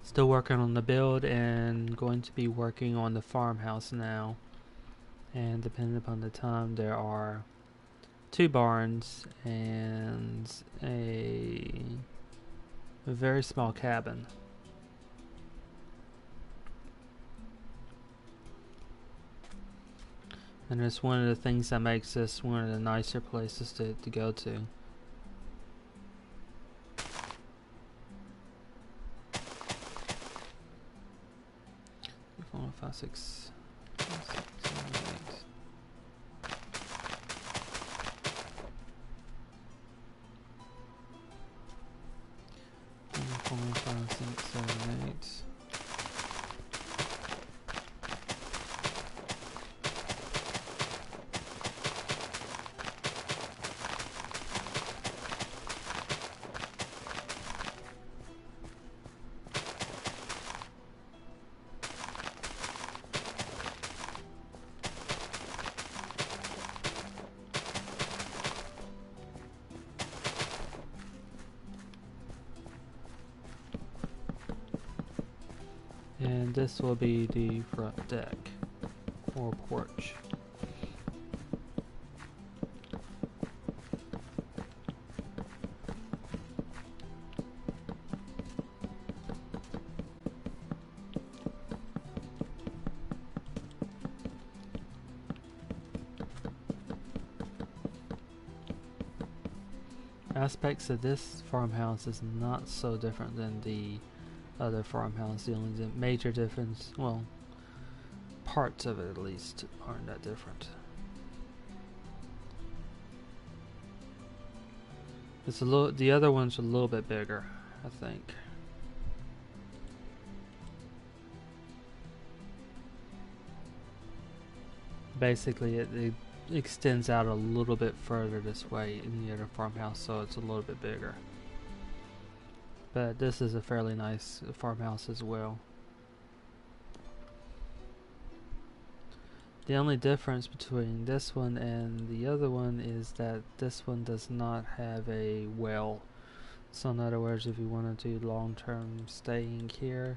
Still working on the build and going to be working on the farmhouse now. And depending upon the time, there are 2 barns and a very small cabin. And it's one of the things that makes this one of the nicer places to go to. 4, 5, 6, 7, 8. 4, 5, 6, 7, 8. And this will be the front deck or porch. Aspects of this farmhouse is not so different than the other farmhouse. The only major difference, well, parts of it at least, aren't that different. It's a little. The other one's a little bit bigger, I think. Basically, it extends out a little bit further this way in the other farmhouse, so it's a little bit bigger. But this is a fairly nice farmhouse as well. The only difference between this one and the other one is that this one does not have a well. So in other words, if you want to do long-term staying here,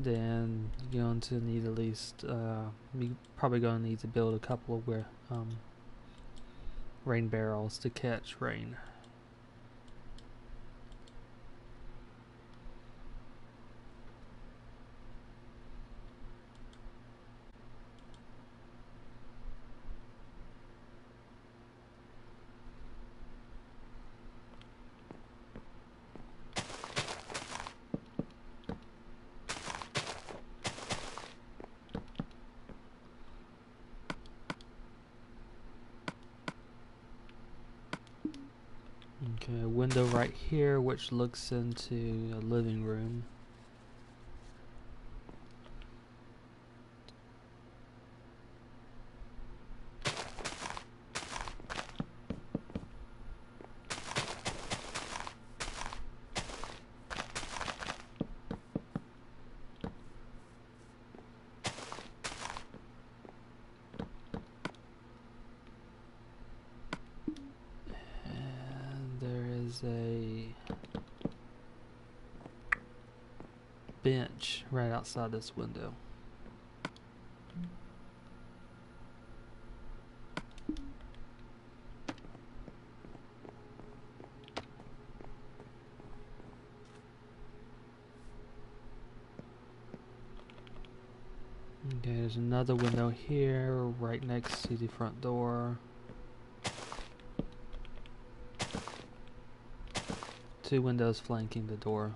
then you're going to need at least, you're probably going to need to build a couple of rain barrels to catch rain. Okay, a window right here which looks into a living room. A bench right outside this window. Okay, there's another window here right next to the front door. 2 windows flanking the door.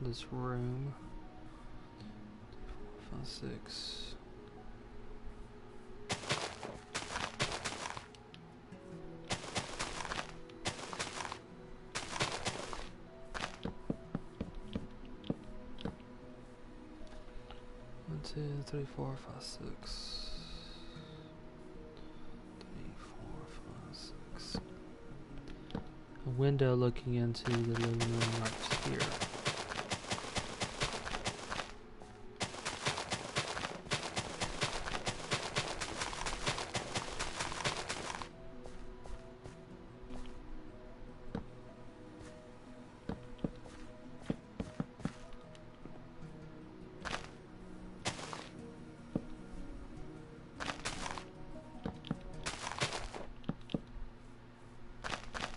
this room. 5, 6. One, 2, 3, 4, 5, 6. 3, 4, 5, 6. A window looking into the living room right here.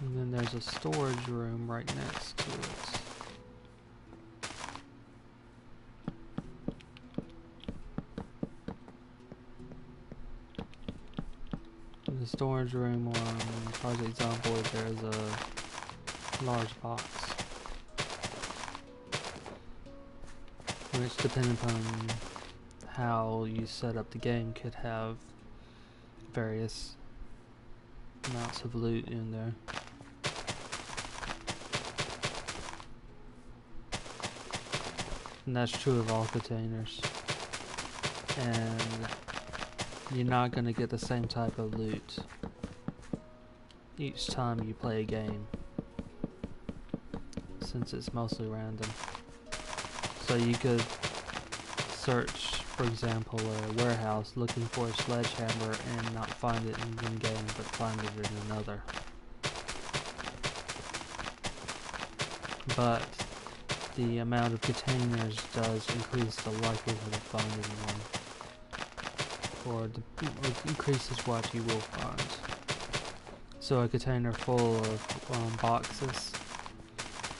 And then there's a storage room right next to it. In the storage room on Project Zomboid, there's a large box, which, depending upon how you set up the game, could have various amounts of loot in there. And that's true of all containers. And you're not going to get the same type of loot each time you play a game, since it's mostly random. So you could search, for example, a warehouse looking for a sledgehammer and not find it in one game, but find it in another. But the amount of containers does increase the likelihood of finding one, or increases what you will find. So a container full of boxes,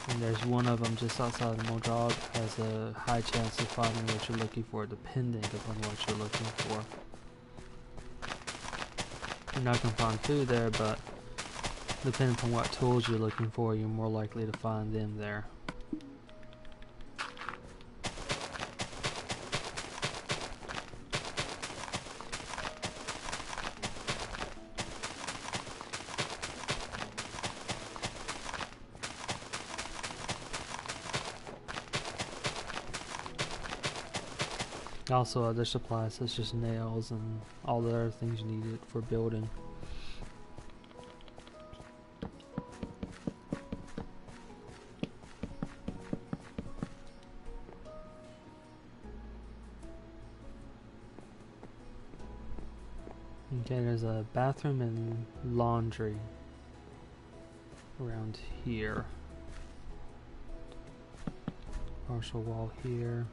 and there's one of them just outside of Muldraugh, has a high chance of finding what you're looking for, depending upon what you're looking for. You're not going to find food there, but depending upon what tools you're looking for, you're more likely to find them there. Also other supplies such as nails and all the other things needed for building. Okay, there's a bathroom and laundry around here. Partial wall here.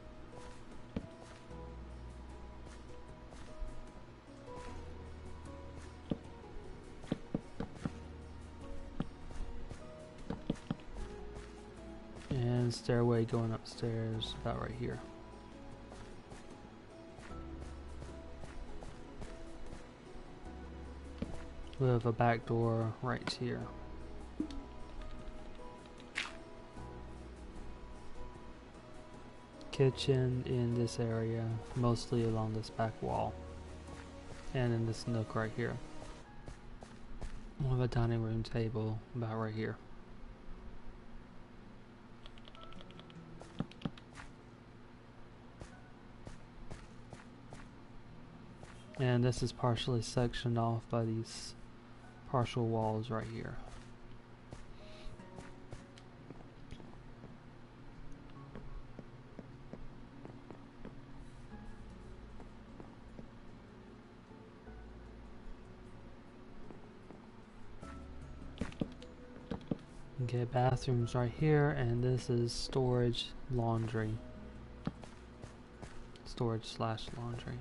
And stairway going upstairs about right here. We have a back door right here. Kitchen in this area, mostly along this back wall, and in this nook right here. We have a dining room table about right here. And this is partially sectioned off by these partial walls right here. Okay, bathrooms right here, and this is storage, laundry. Storage slash laundry.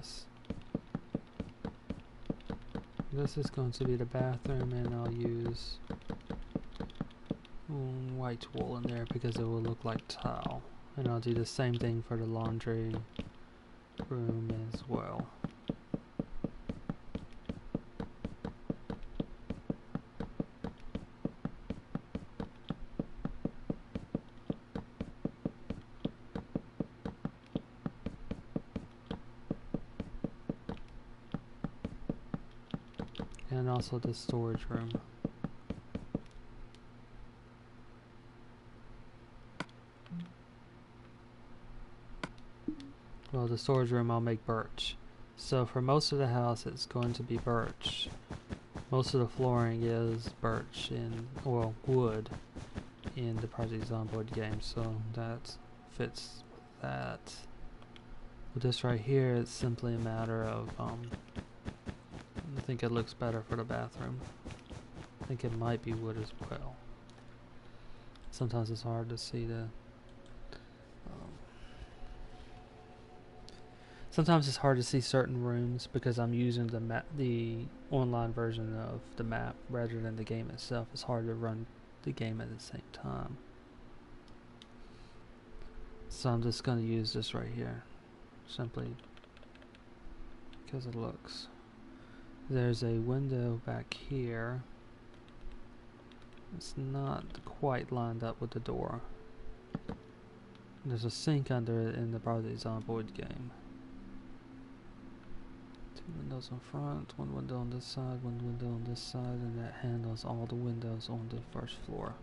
this. This is going to be the bathroom, and I'll use white wool in there because it will look like tile. And I'll do the same thing for the laundry room as well. And also the storage room. Well, the storage room I'll make birch. So for most of the house it's going to be birch. Most of the flooring is birch and, well, wood in the Project Zomboid game, so that fits with that. With this right here, it's simply a matter of, I think it looks better for the bathroom. I think it might be wood as well. Sometimes it's hard to see the sometimes it's hard to see certain rooms because I'm using the online version of the map rather than the game itself. It's hard to run the game at the same time. So I'm just going to use this right here, simply because it looks. There's a window back here. It's not quite lined up with the door. There's a sink under it in the Project Zomboid game. 2 windows in front, 1 window on this side, 1 window on this side, and that handles all the windows on the first floor.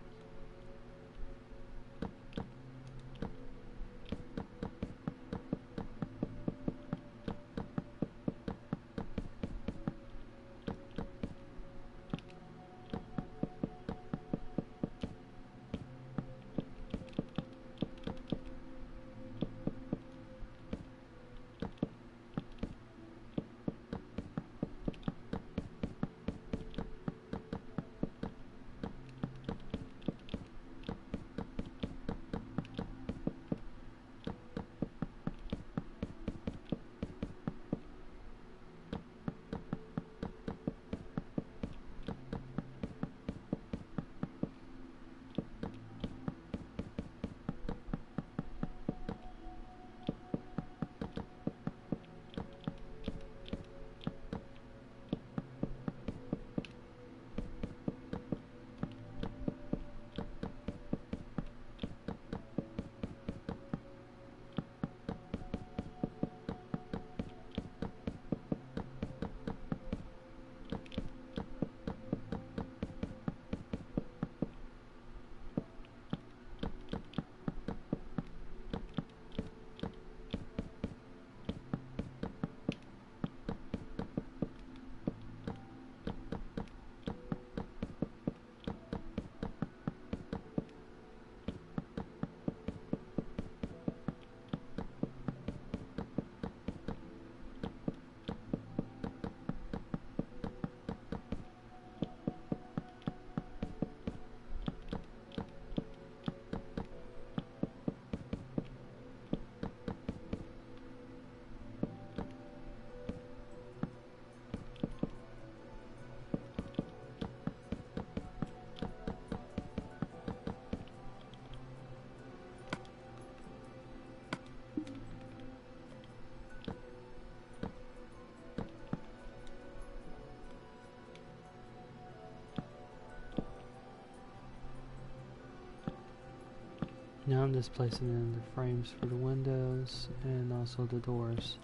Now I'm just placing in the frames for the windows and also the doors.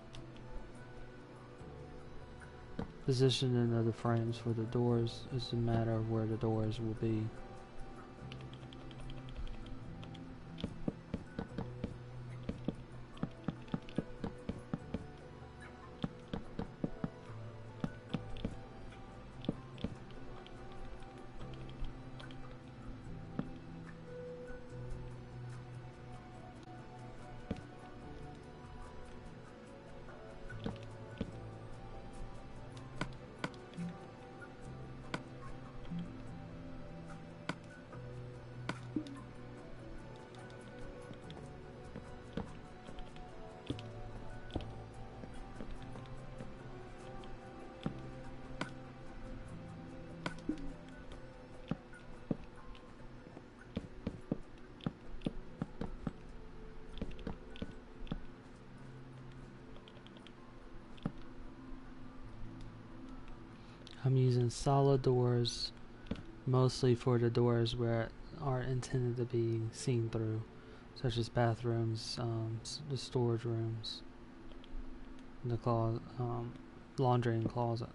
Positioning of the frames for the doors is a matter of where the doors will be. I'm using solid doors mostly for the doors where are intended to be seen through, such as bathrooms, the storage rooms, the laundry and closet.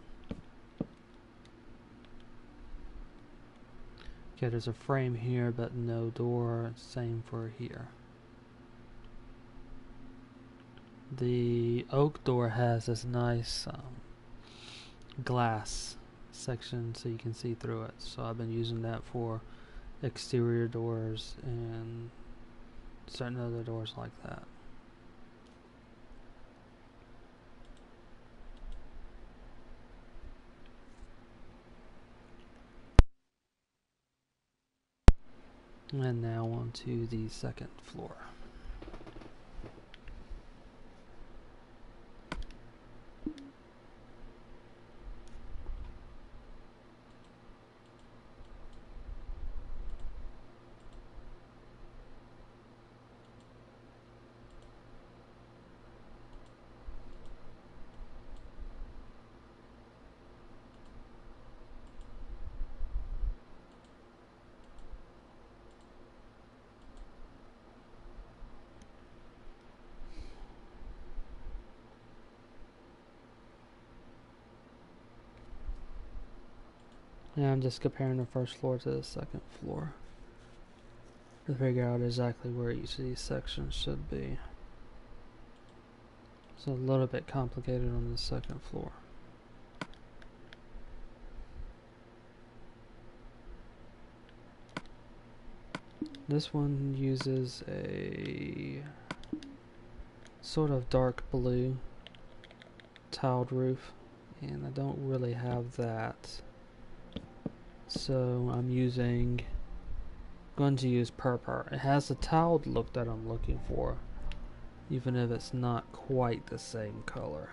Okay, there's a frame here but no door, same for here. The oak door has this nice glass section so you can see through it, so I've been using that for exterior doors and certain other doors like that. And now on to the second floor. And I'm just comparing the first floor to the second floor to figure out exactly where each of these sections should be. It's a little bit complicated on the second floor. This one uses a sort of dark blue tiled roof, and I don't really have that. So I'm going to use purple. It has the tiled look that I'm looking for, even if it's not quite the same color.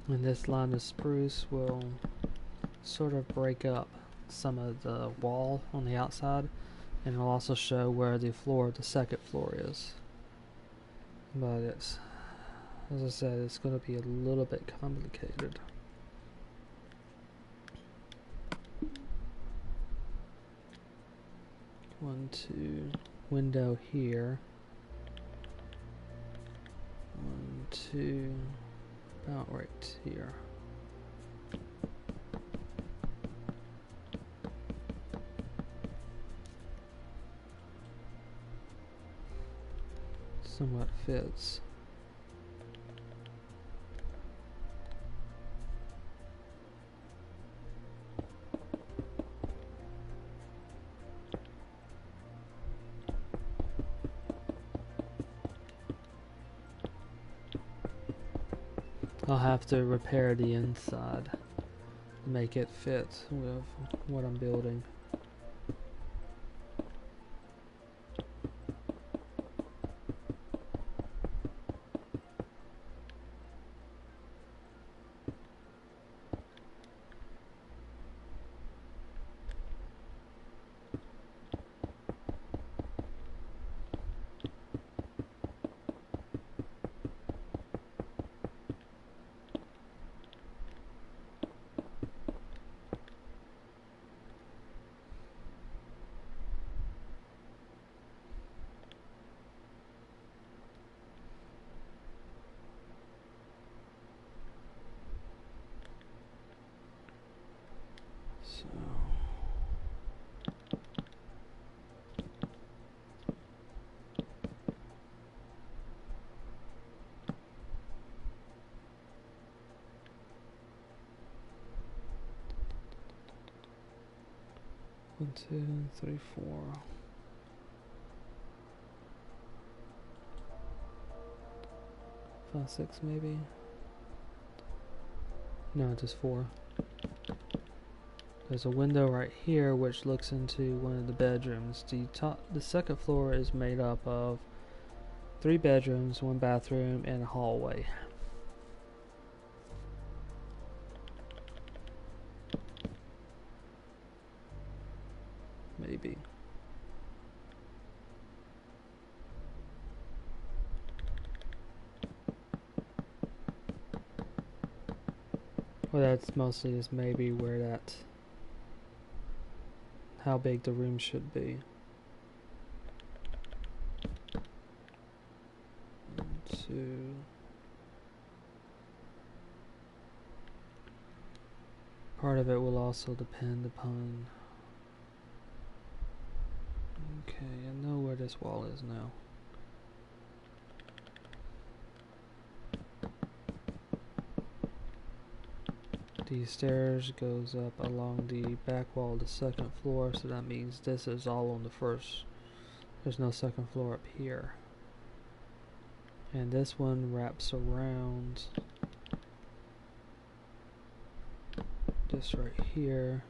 And this line of spruce will sort of break up some of the wall on the outside, and it'll also show where the second floor is. But it's, as I said, it's going to be a little bit complicated. One, two, window here. 1, 2, about right here. Somewhat fits. I'll have to repair the inside make it fit with what I'm building. So 1, 2, 3, 4. 5, 6 maybe? No, just 4. There's a window right here which looks into one of the bedrooms. The second floor is made up of 3 bedrooms, 1 bathroom, and a hallway. Maybe. Well, that's mostly just maybe where that, how big the room should be. 1, 2. Part of it will also depend upon. Okay, I know where this wall is now. The stairs goes up along the back wall of the second floor, so that means this is all on the first. There's no second floor up here. And this one wraps around this right here,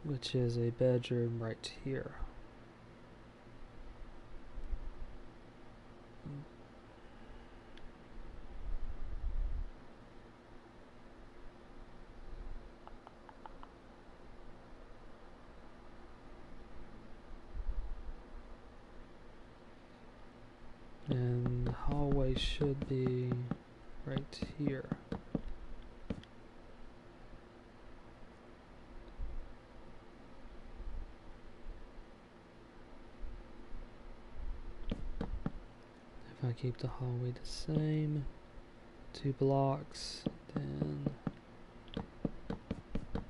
which is a bedroom right here. And the hallway should be right here. If I keep the hallway the same, 2 blocks, then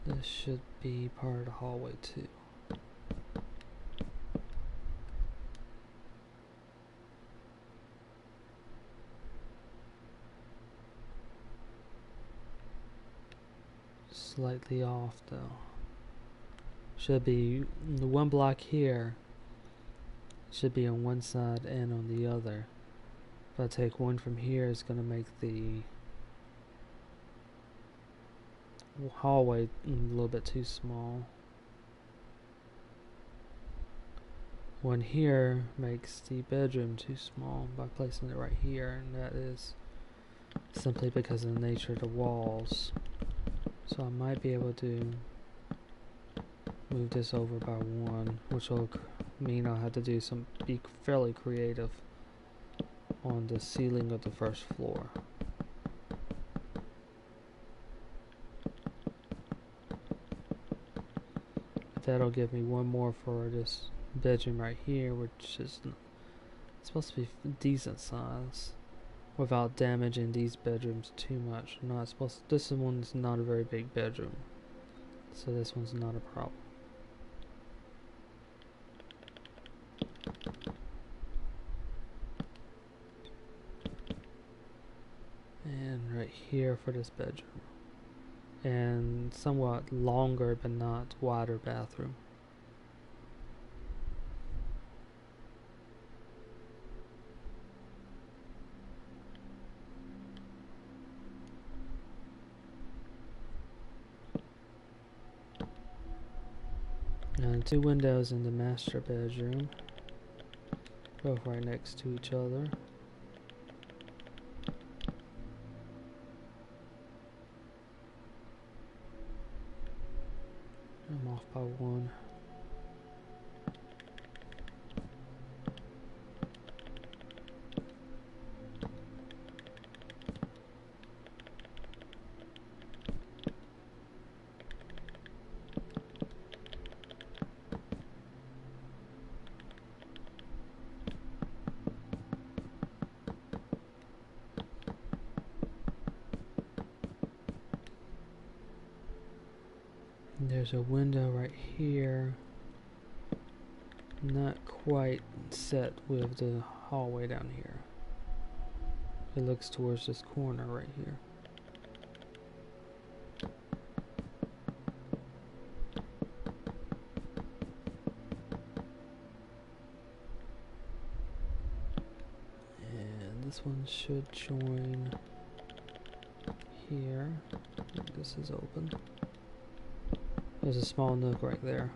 this should be part of the hallway too. Slightly off though. Should be the 1 block here should be on one side and on the other. If I take one from here, it's going to make the hallway a little bit too small. One here makes the bedroom too small by placing it right here, and that is simply because of the nature of the walls. So I might be able to move this over by 1, which will mean I'll have to be fairly creative on the ceiling of the first floor. But that'll give me 1 more for this bedroom right here, which is supposed to be decent size without damaging these bedrooms too much. This one's not a very big bedroom, so this one's not a problem. And right here for this bedroom, and somewhat longer but not wider bathroom. And 2 windows in the master bedroom, both right next to each other. I'm off by 1. There's a window right here, not quite set with the hallway down here. It looks towards this corner right here. And this one should join here. This is open. There's a small nook right there.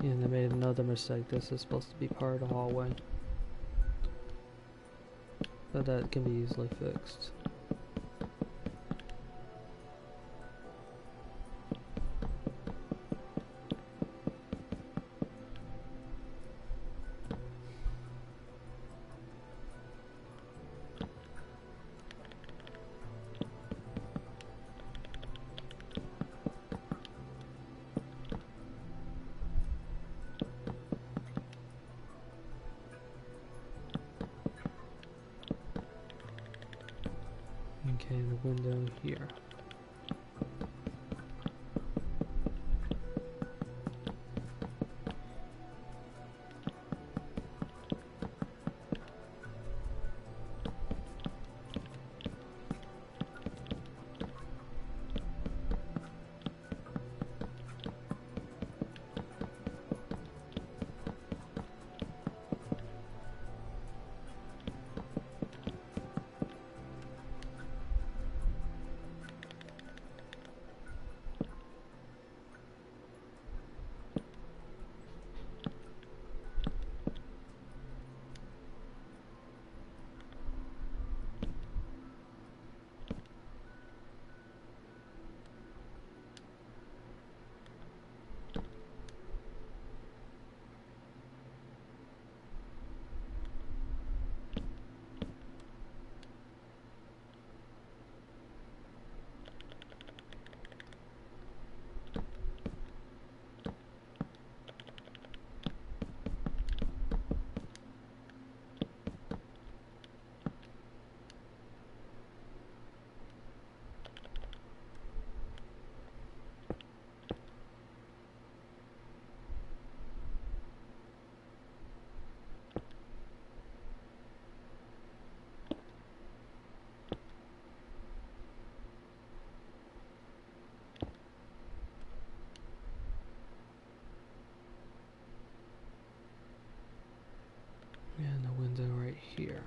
And I made another mistake. This is supposed to be part of the hallway, but that can be easily fixed. Okay, the window here. And a window right here.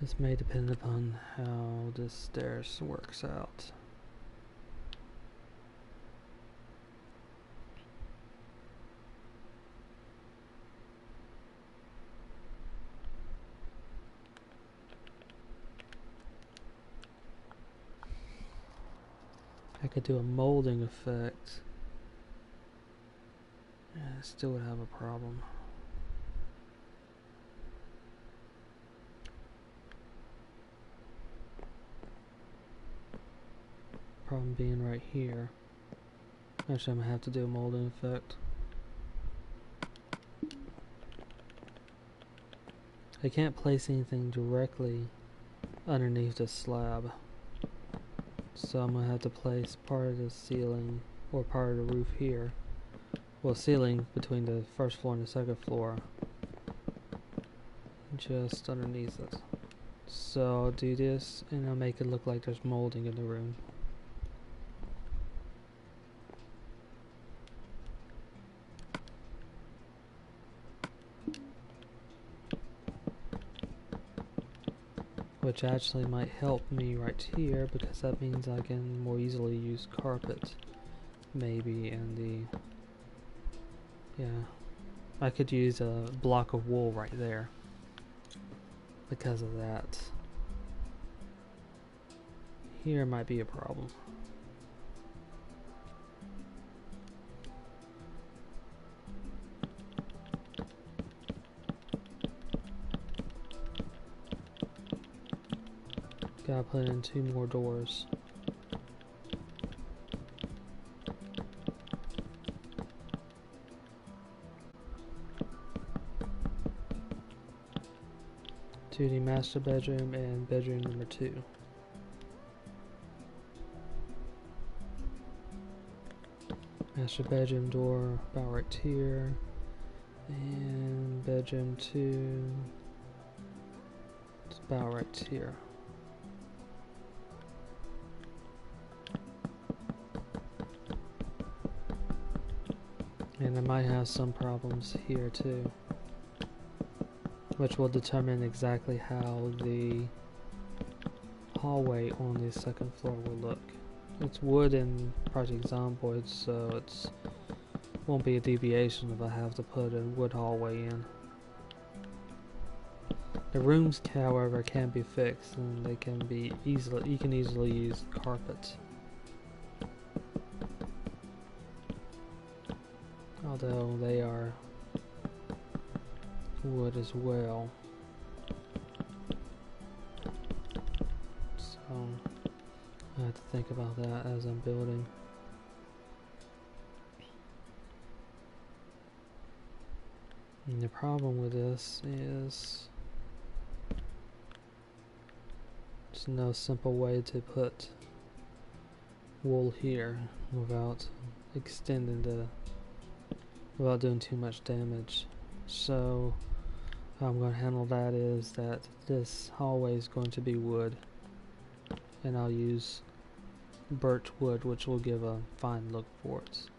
This may depend upon how this stairs works out. I could do a molding effect. Yeah, I still would have a problem. problem being right here. Actually, I'm gonna have to do a molding effect. I can't place anything directly underneath the slab, so I'm gonna have to place part of the ceiling or part of the roof here. Well, ceiling between the first floor and the second floor, just underneath it. So I'll do this and I'll make it look like there's molding in the room. Which actually might help me right here, because that means I can more easily use carpet. Maybe in the... yeah. I could use a block of wool right there because of that. Here might be a problem. Gotta put in 2 more doors. To the master bedroom and bedroom number 2. Master bedroom door about right here, and bedroom 2 it's about right here. And I might have some problems here too, which will determine exactly how the hallway on the second floor will look. It's wood in Project Zomboid, so it won't be a deviation if I have to put a wood hallway in. The rooms, however, can be fixed, and they can be you can easily use carpet. Although they are wood as well. So I have to think about that as I'm building. And the problem with this is there's no simple way to put wool here without without doing too much damage. So how I'm going to handle that is that this hallway is going to be wood, and I'll use birch wood, which will give a fine look for it.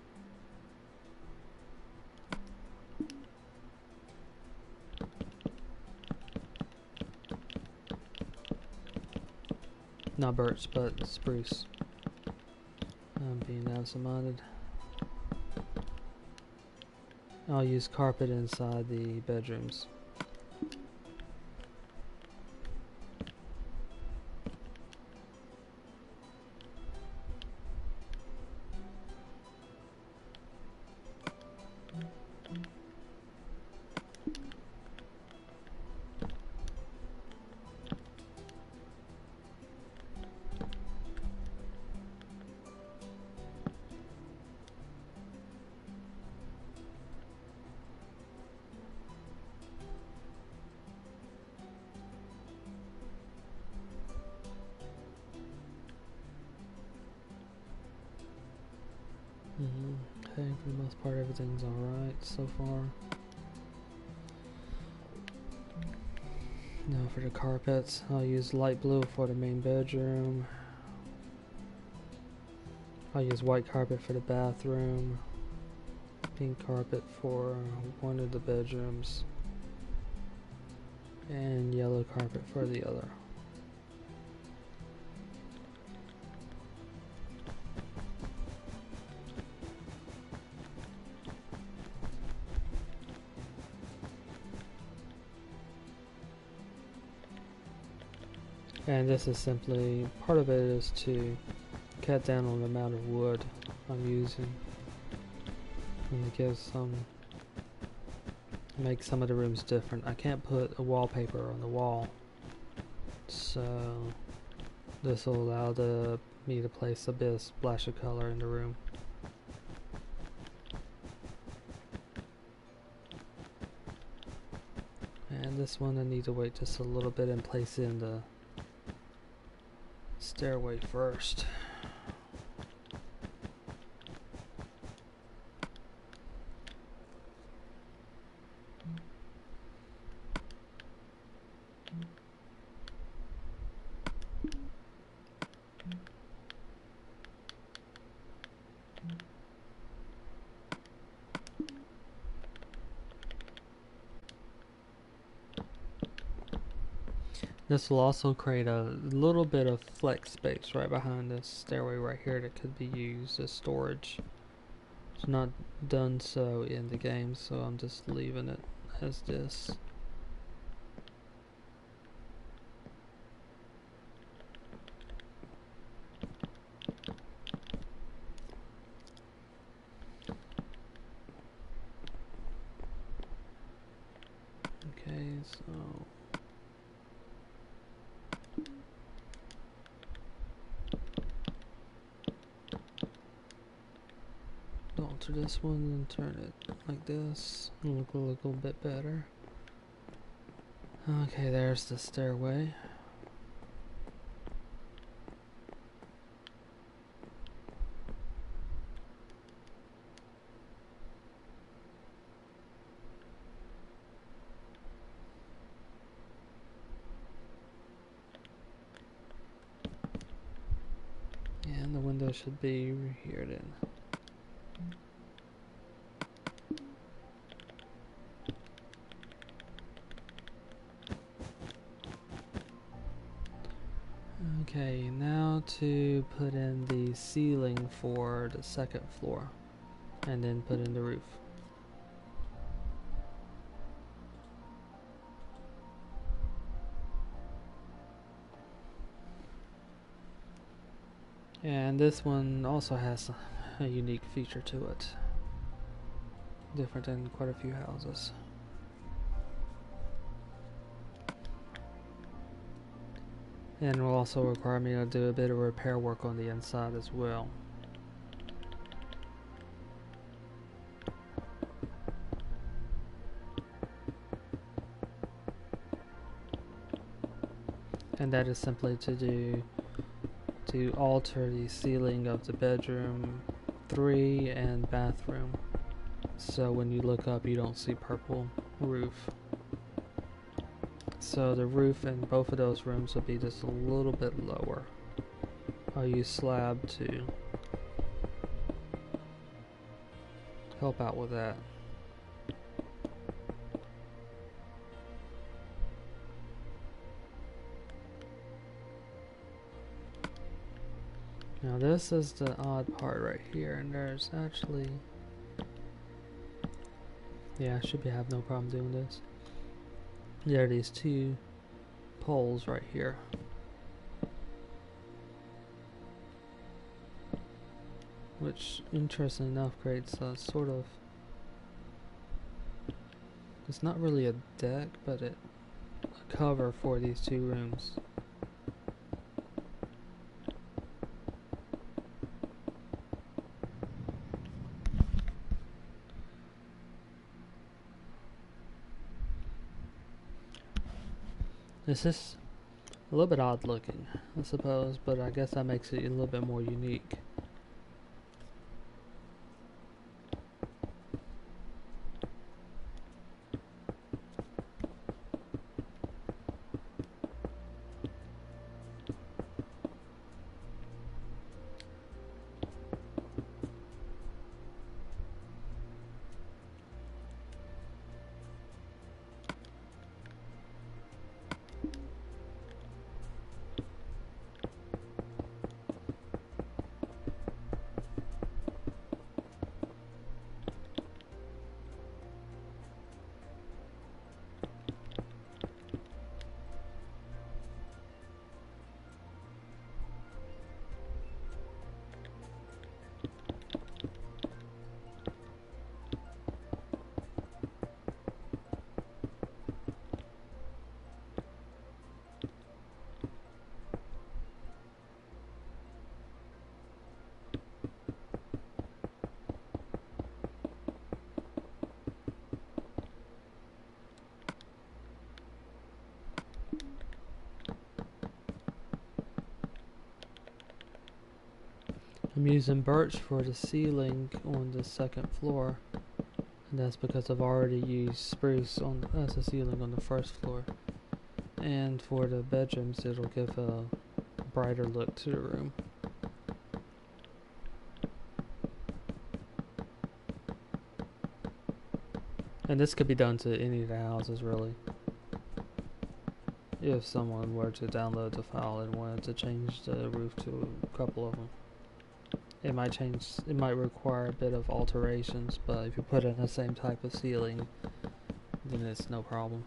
Not birch, but spruce. I'm being absent-minded. I'll use carpet inside the bedrooms. Okay, for the most part everything's alright so far. Now for the carpets, I'll use light blue for the main bedroom. I'll use white carpet for the bathroom. Pink carpet for one of the bedrooms. And yellow carpet for the other. And this is simply, part of it is to cut down on the amount of wood I'm using. And it gives make some of the rooms different. I can't put a wallpaper on the wall, so this will allow the me to place a bit of splash of color in the room. And this one I need to wait just a little bit and place in the stairway first. This will also create a little bit of flex space right behind this stairway right here that could be used as storage. It's not done so in the game, so I'm just leaving it as this. Okay, so alter this one and turn it like this. It'll look a little bit better. Okay, there's the stairway. And the window should be here then. Okay, now to put in the ceiling for the second floor, and then put in the roof. And this one also has a unique feature to it, different than quite a few houses. And will also require me to do a bit of repair work on the inside as well. And that is simply to alter the ceiling of the bedroom 3 and bathroom, so when you look up you don't see purple roof. So the roof in both of those rooms will be just a little bit lower. I'll use slab to help out with that. Now this is the odd part right here, and there's actually, yeah, I should have no problem doing this. There are these two poles right here. Which, interestingly enough, creates a sort of, it's not really a deck, but a cover for these two rooms. This is a little bit odd looking, I suppose, but I guess that makes it a little bit more unique. I'm using birch for the ceiling on the second floor, and that's because I've already used spruce as a ceiling on the first floor. And for the bedrooms, it'll give a brighter look to the room. And this could be done to any of the houses, really. If someone were to download the file and wanted to change the roof to a couple of them. It might require a bit of alterations, but if you put in the same type of ceiling, then it's no problem.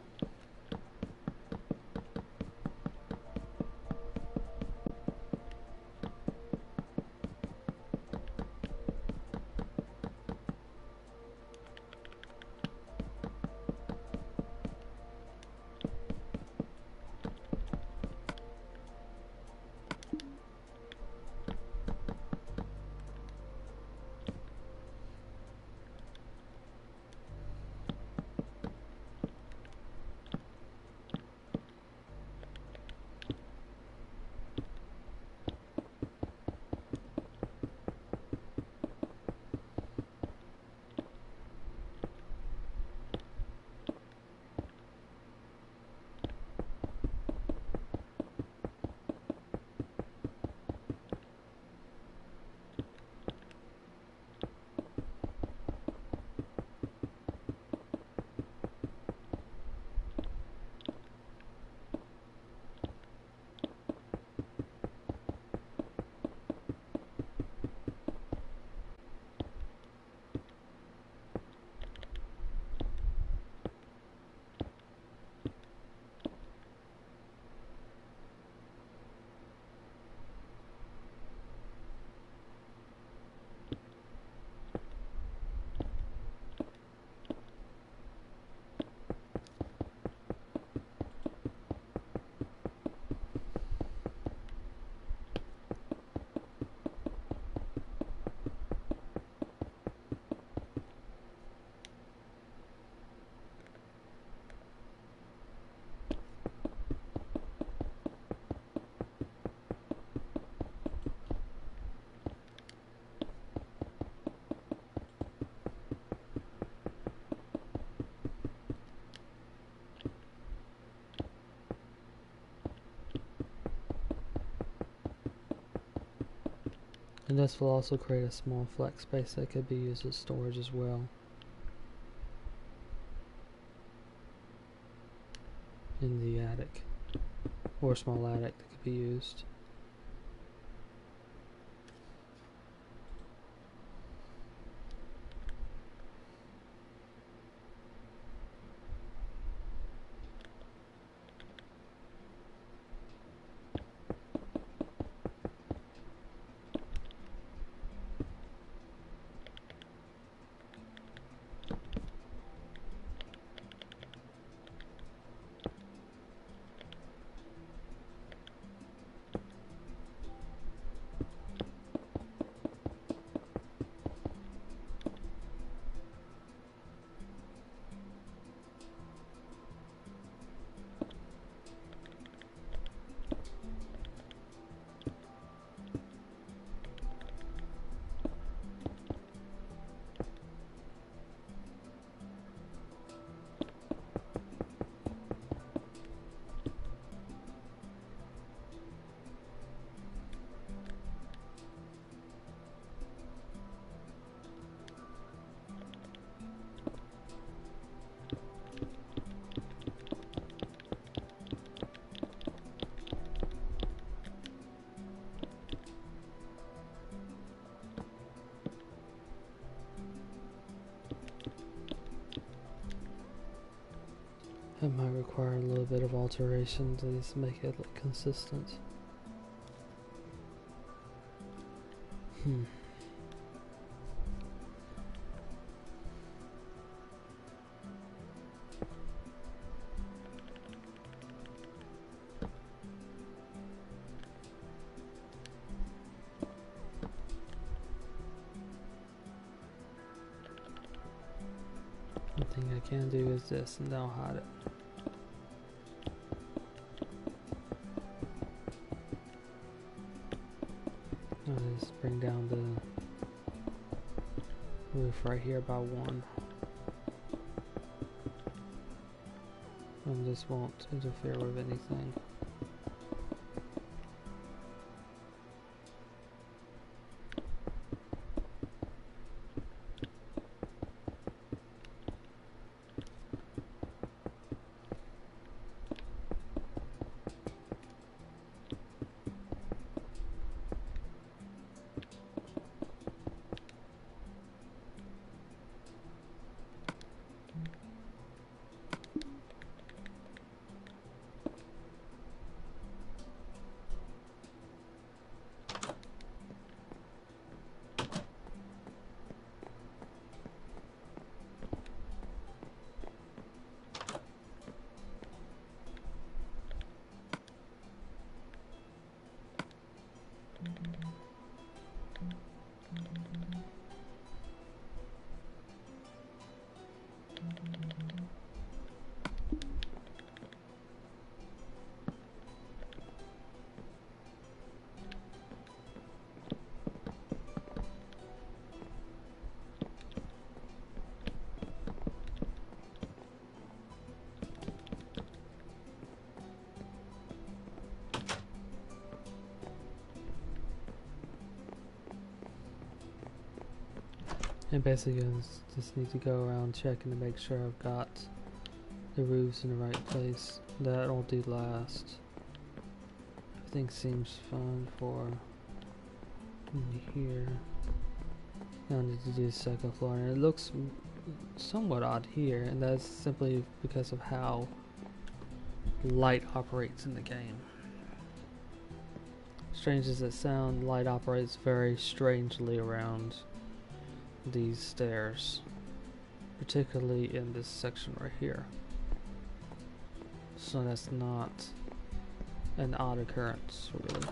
And this will also create a small flex space that could be used as storage as well. In the attic. Or a small attic that could be used. It might require a little bit of alteration to just make it look consistent. One thing I can do is this, and I'll hide it. is bring down the roof right here by 1. And this won't interfere with anything. And basically I just need to go around checking to make sure I've got the roofs in the right place. That'll do last. Everything seems fine for in here. Now I need to do the second floor, and it looks somewhat odd here, and that's simply because of how light operates in the game. Strange as it sounds, light operates very strangely around these stairs, particularly in this section right here. So that's not an odd occurrence, really.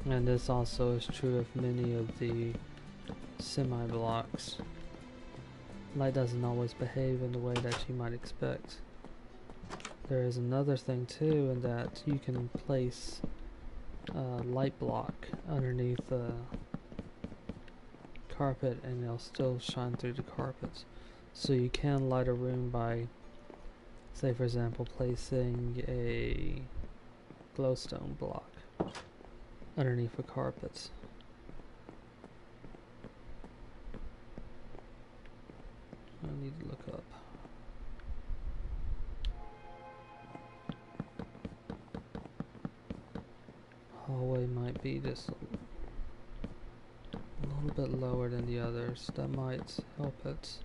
And this also is true of many of the semi-blocks. Light doesn't always behave in the way that you might expect. There is another thing too, in that you can place a light block underneath the carpet and it'll still shine through the carpet. So you can light a room by, say for example, placing a glowstone block underneath a carpet. I need to look up. Hallway might be just a little bit lower than the others. That might help it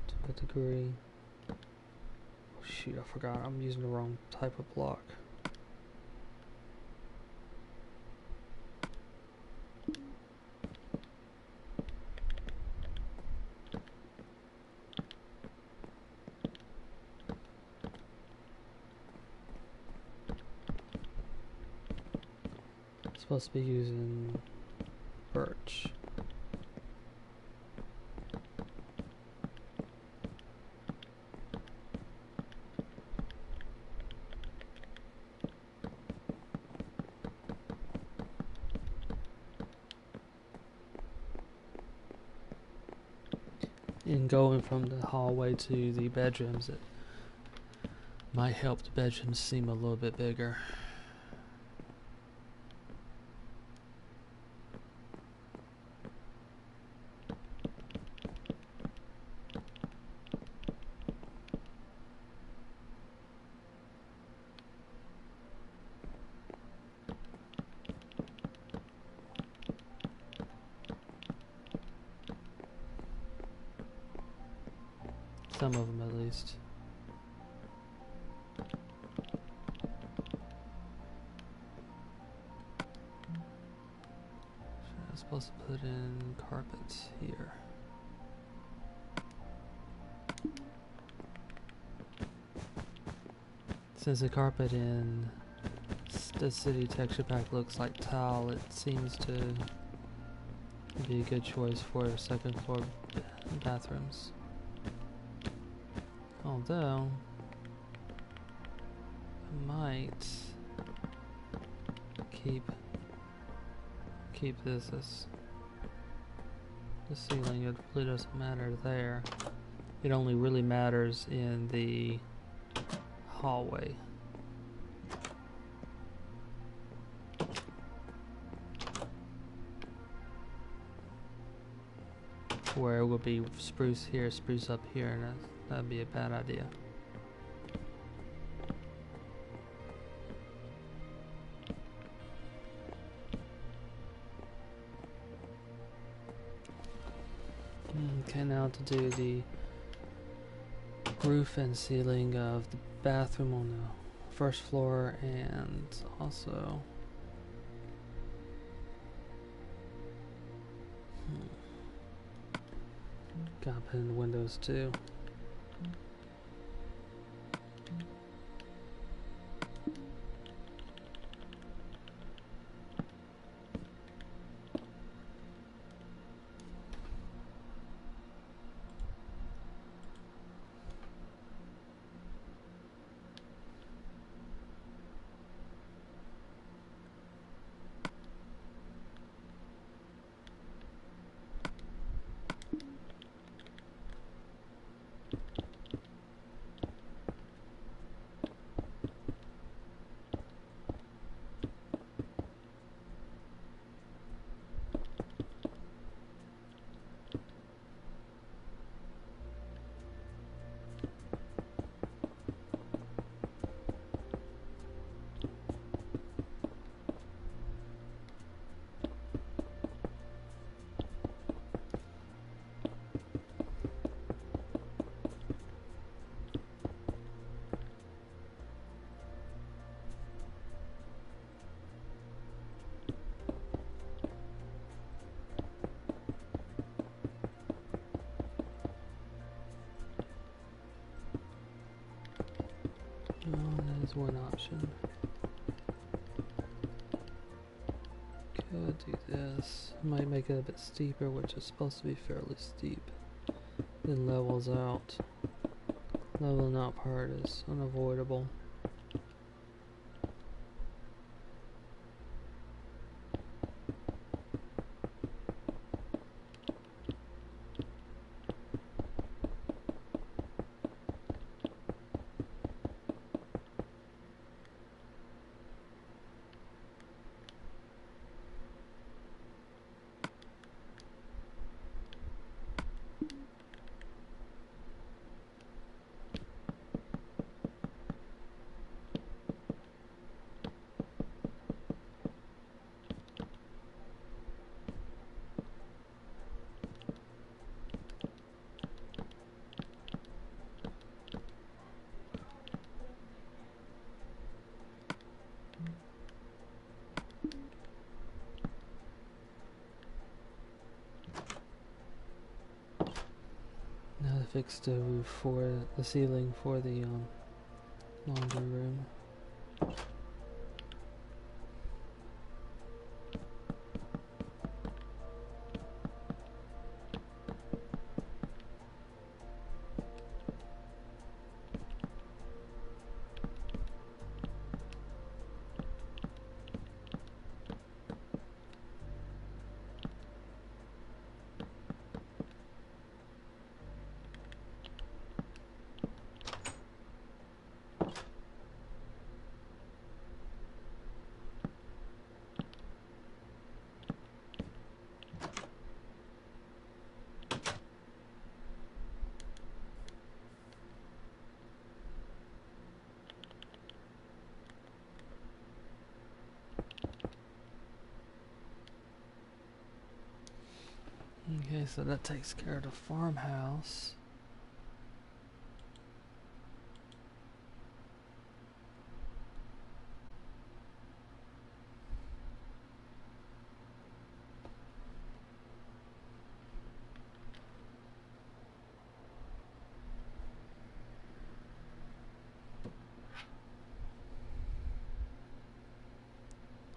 to a degree. Oh shoot, I forgot. I'm using the wrong type of block. Supposed to be using birch. And going from the hallway to the bedrooms, it might help the bedrooms seem a little bit bigger. Some of them, at least. I'm supposed to put in carpets here. Since the carpet in the city texture pack looks like tile, it seems to Would be a good choice for second floor bathrooms. Although, I might keep this as the ceiling. It really doesn't matter there. It only really matters in the hallway. Where it would be spruce here, spruce up here, and that'd be a bad idea. Okay, now to do the roof and ceiling of the bathroom on the first floor, and also gotta put in the windows too. That is one option. Could do this. Might make it a bit steeper, which is supposed to be fairly steep. Then levels out. Leveling out part is unavoidable. Now to fix the roof for the ceiling for the laundry room. Okay, so that takes care of the farmhouse.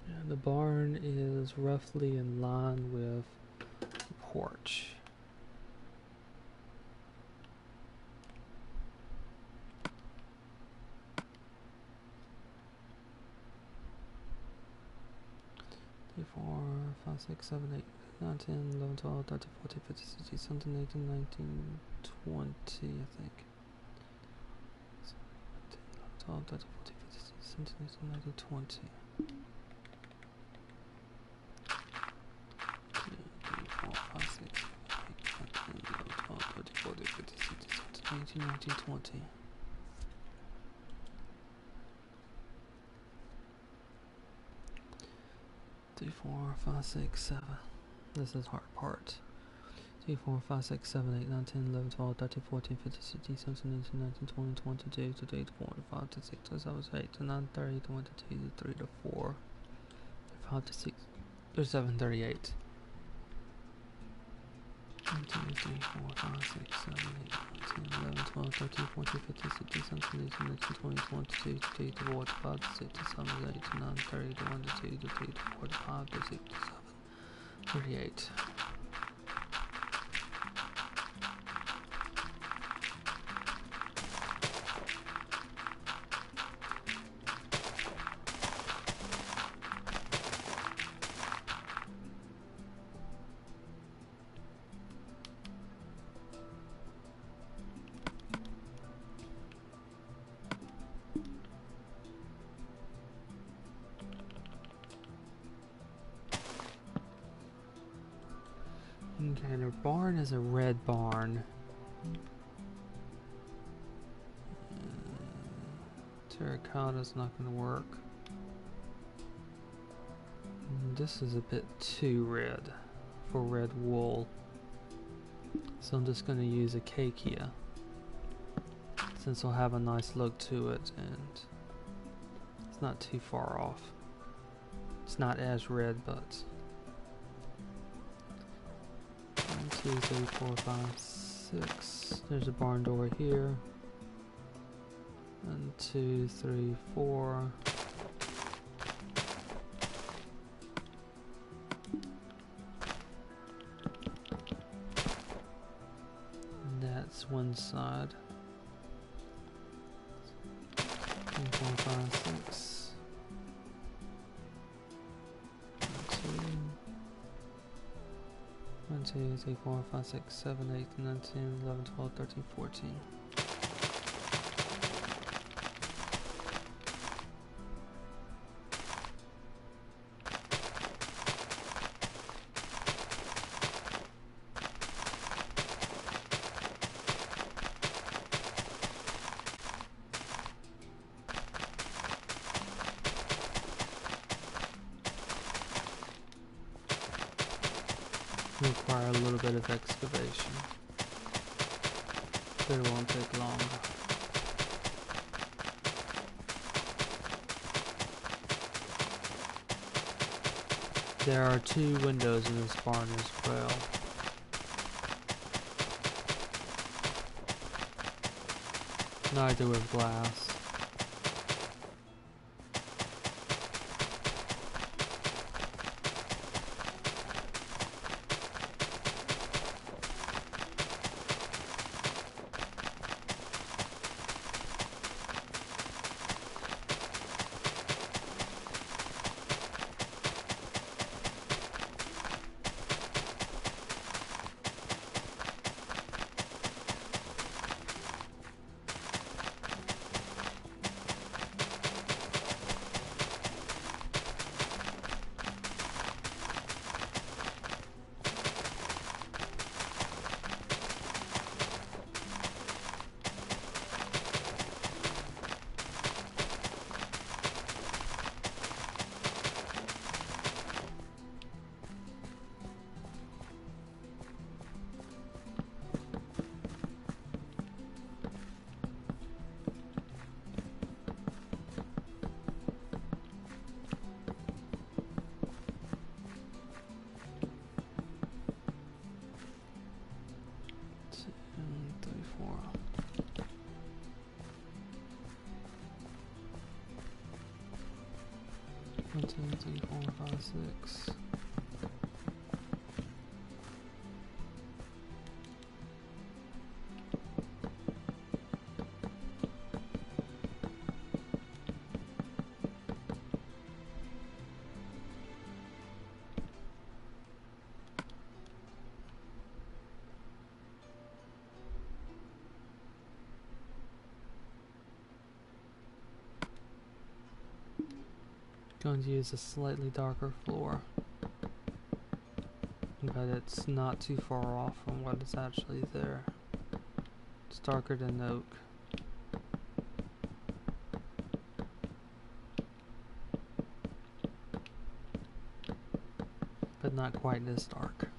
And the barn is roughly in line with porch. Three, 4, 5, 6, 7, 8, 9, 10, 11, 12, 13, 14, 15, 16, 17, 18, 19, 20, I think. 12, 13, 14, 15, 16, 17, 18, 19, 20. 1920. 3, 4, 5, 6, 7. This is hard part. 3, 4, 5, 6, 7, 8, 9, 10, 11, 12, 13, 14, 15, 16, 17, 18, 19, 20, 22, 23, 24, 25, 26, 27, 28, 29, 30, 32, 33, 34, 35, 36, 37, 38. 1, 2, 3, 4, 5, 6, 7, 8, 9, 10, 11, 12, 13, 14, 15, 16, 17, 18, 19, 20, 22, 23, 24, 25, 26, 27, 28, 29, 30, 31, 32, 33, 34, 35, 36, 37, 38. Okay, the barn is a red barn. Terracotta's not going to work. This is a bit too red for red wool. So I'm just going to use acacia, since it'll have a nice look to it and it's not too far off. It's not as red, but 1, 2, 3, 4, 5, 6. There's a barn door here. 1, 2, 3, 4. And that's one side. 3, 4, 5, 6. 1, 2, 3, 4, 5, 6, 7, 8, 9, 10, 11, 12, 13, 14. Require a little bit of excavation, but it won't take long. There are 2 windows in this barn as well. Neither with glass. One, 2, 3, 4, 5, 6. Going to use a slightly darker floor, but it's not too far off from what is actually there. It's darker than oak. But not quite this dark.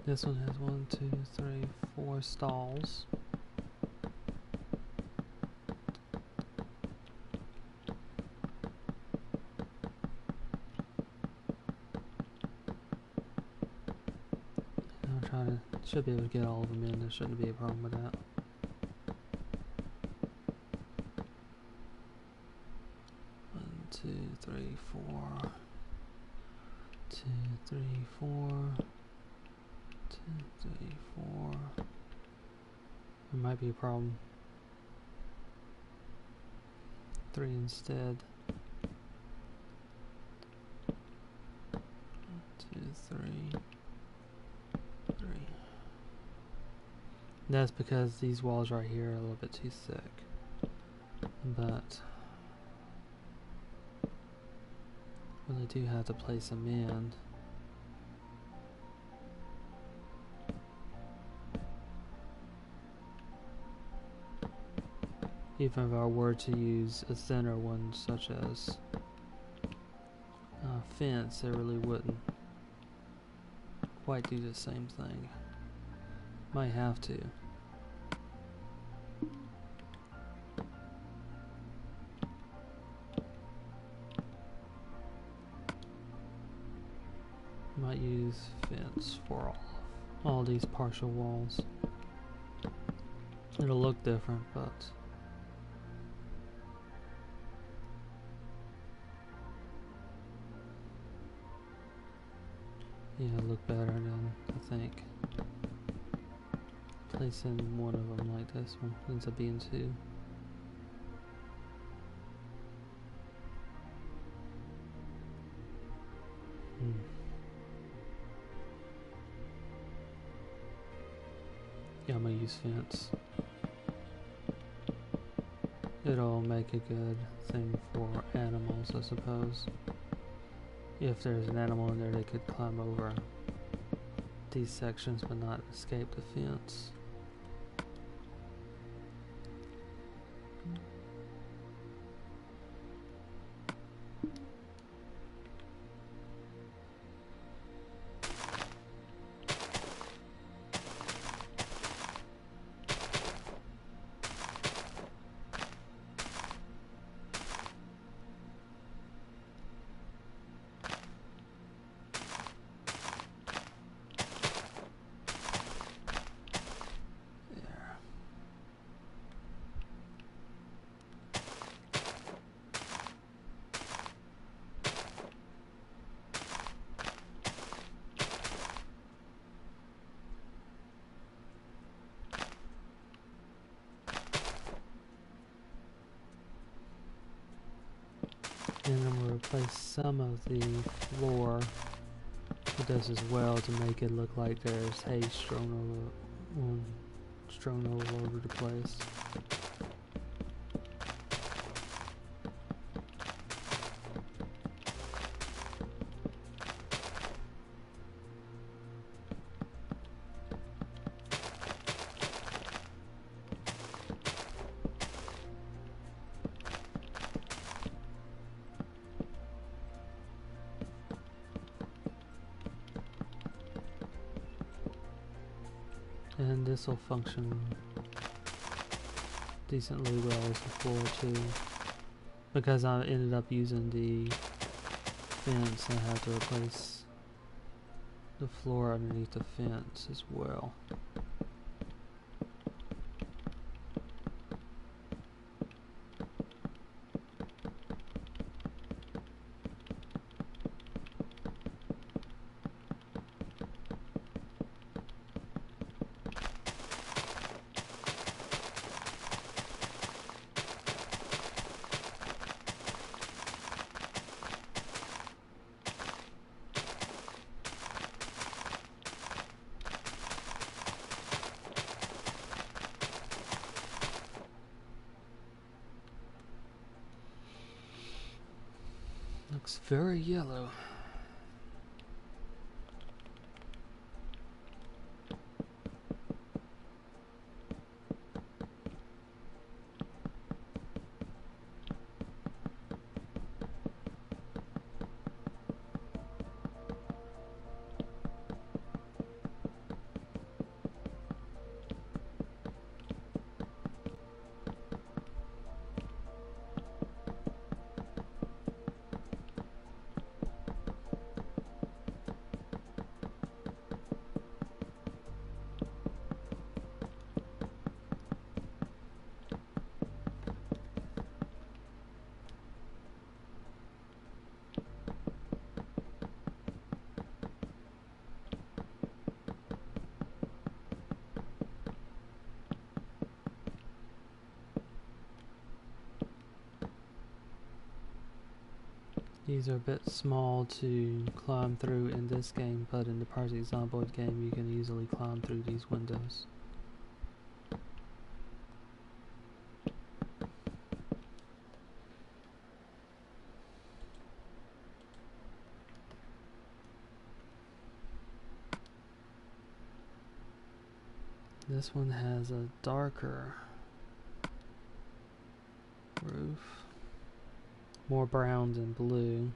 This one has 1, 2, 3, 4 stalls. I'll try to, should be able to get all of them in, there shouldn't be a problem with that. One, two, three, four. 2, 3, 4. 2, 3, 4. There might be a problem. 3 instead. 2, 3, 3. That's because these walls right here are a little bit too thick. But really do have to place them in. Even if I were to use a thinner one, such as a fence, it really wouldn't quite do the same thing. Might have to. Might use fence for all these partial walls. It'll look different, but yeah, look better than I think placing one of them like this one ends up being 2. Yeah, I'm gonna use fence. It'll make a good thing for animals, I suppose. If there's an animal in there, they could climb over these sections but not escape the fence. And I'm going to replace some of the floor with this as well to make it look like there's hay strewn all over the place. And this will function decently well as a floor too. Because I ended up using the fence, I have to replace the floor underneath the fence as well. Looks very yellow. These are a bit small to climb through in this game, but in the Project Zomboid game you can easily climb through these windows. This one has a darker roof, more brown than blue,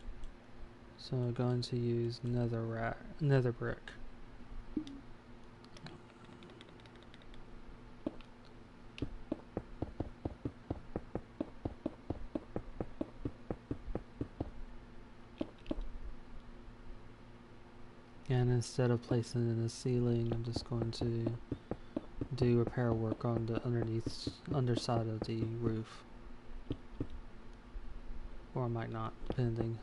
so I'm going to use nether brick. And instead of placing it in the ceiling, I'm just going to do repair work on the underside of the roof. Or I might not, depending.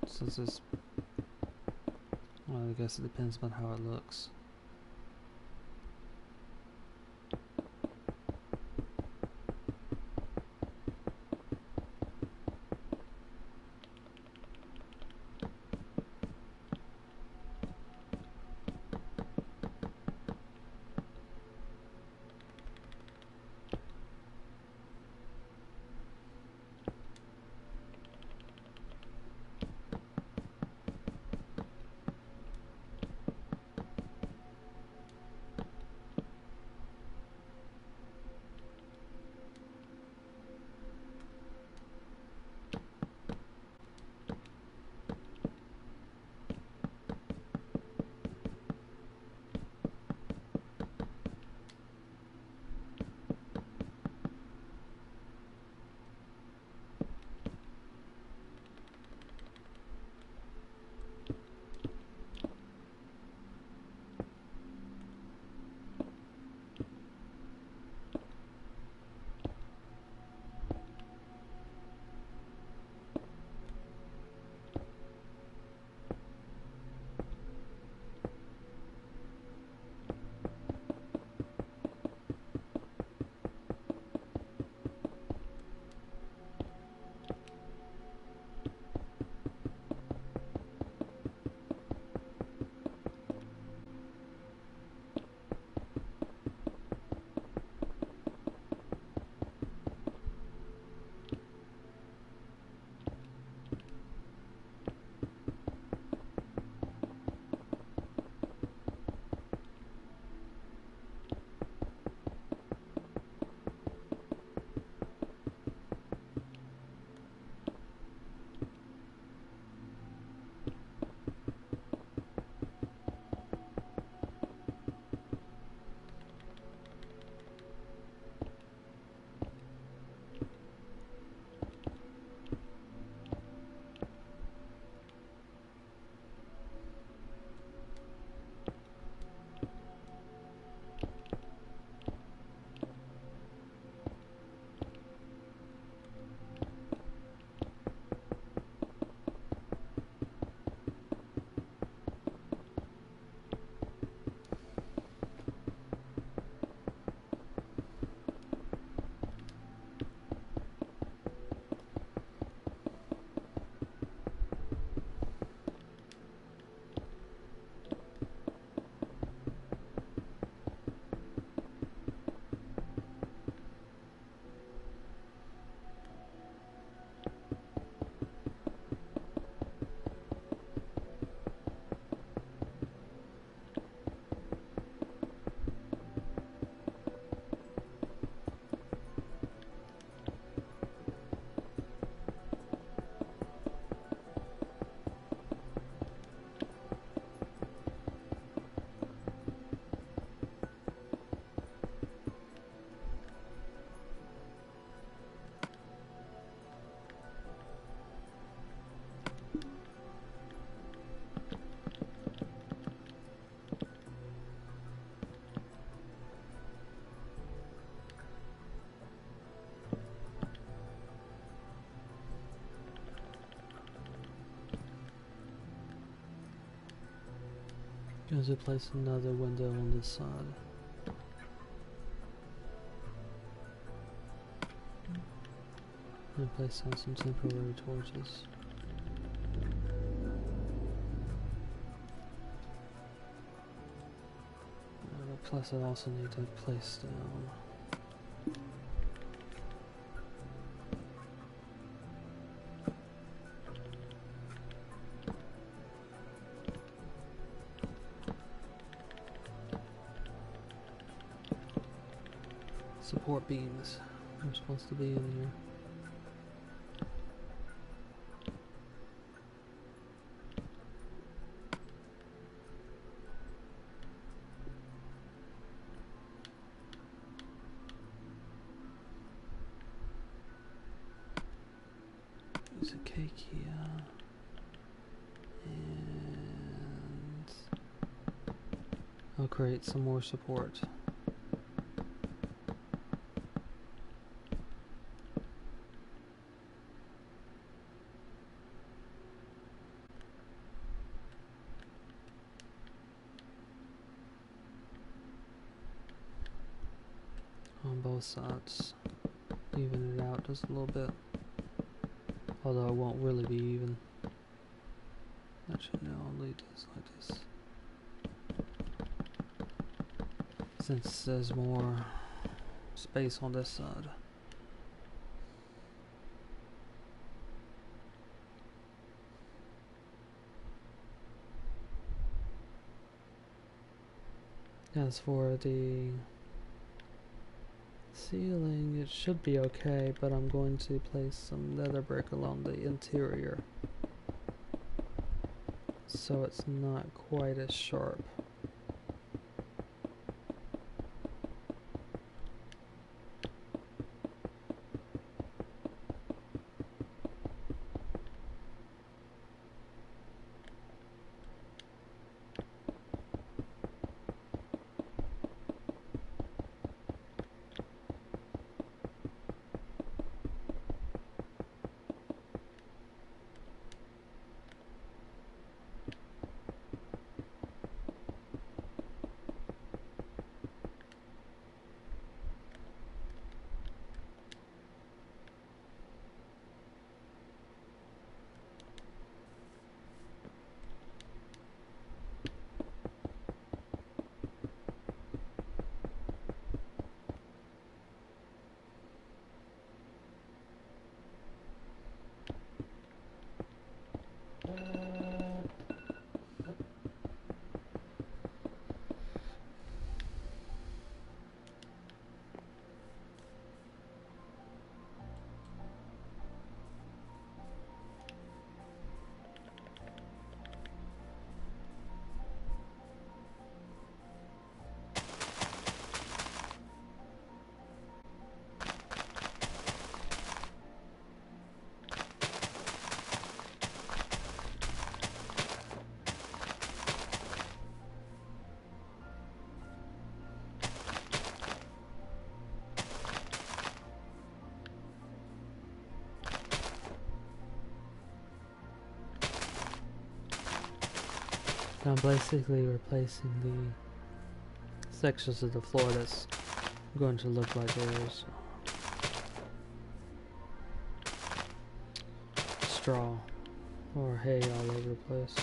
Since it's, well, I guess it depends on how it looks. As we place another window on this side. And place down some temporary torches. Plus I also need to place down support beams. They're supposed to be in here. There's a cake here. And I'll create some more support. On both sides, even it out just a little bit, although it won't really be even. Actually no, I'll leave this like this, since there's more space on this side. As for the ceiling, it should be okay, but I'm going to place some nether brick along the interior so it's not quite as sharp. I'm basically replacing the sections of the floor that's going to look like there's straw or hay all over the place.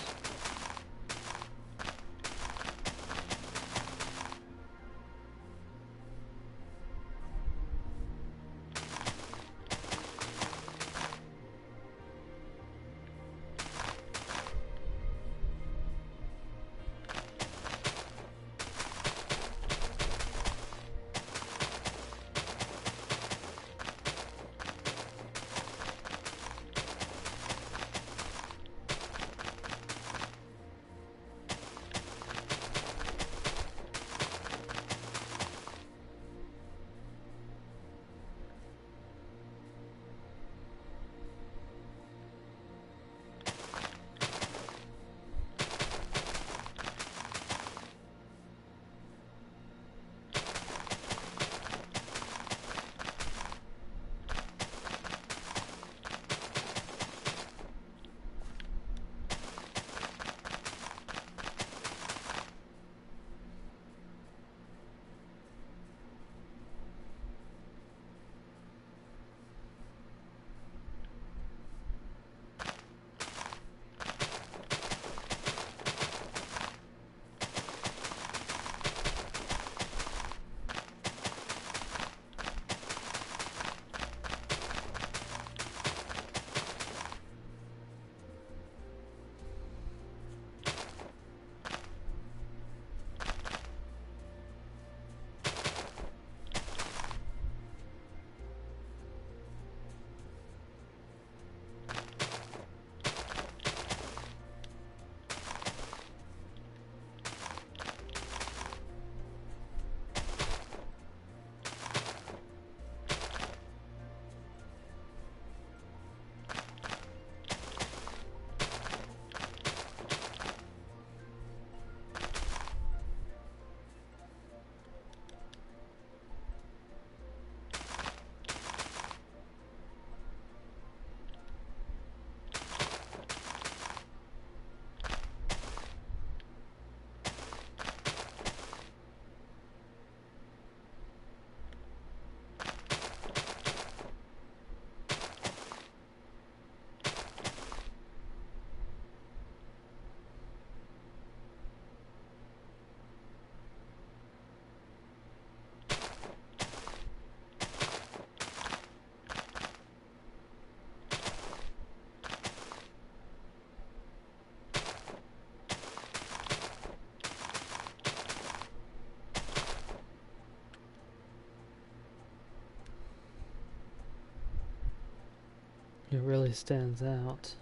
It really stands out.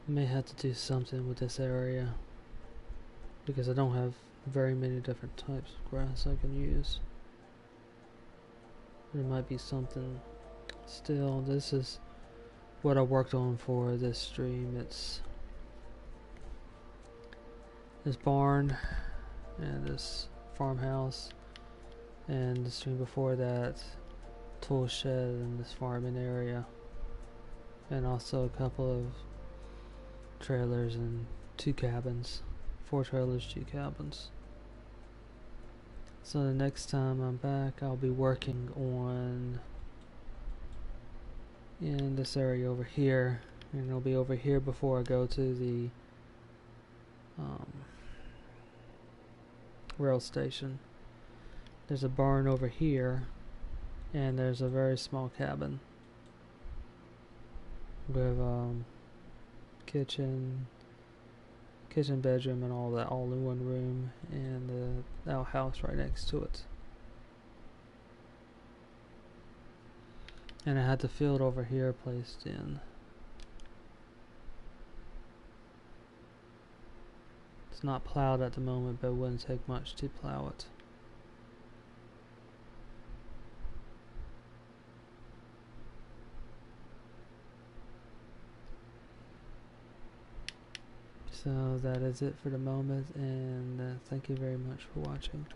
May have to do something with this area because I don't have very many different types of grass I can use. There might be something still. This is what I worked on for this stream. It's this barn and this farmhouse, and the stream before that, tool shed and this farming area, and also a couple of trailers and 2 cabins. 4 trailers, 2 cabins. So the next time I'm back, I'll be working on in this area over here, and it'll be over here before I go to the rail station. There's a barn over here, and there's a very small cabin with kitchen, bedroom, and all that, all in one room, and the outhouse right next to it. And I had the field over here placed in. It's not plowed at the moment, but it wouldn't take much to plow it. So that is it for the moment, and thank you very much for watching.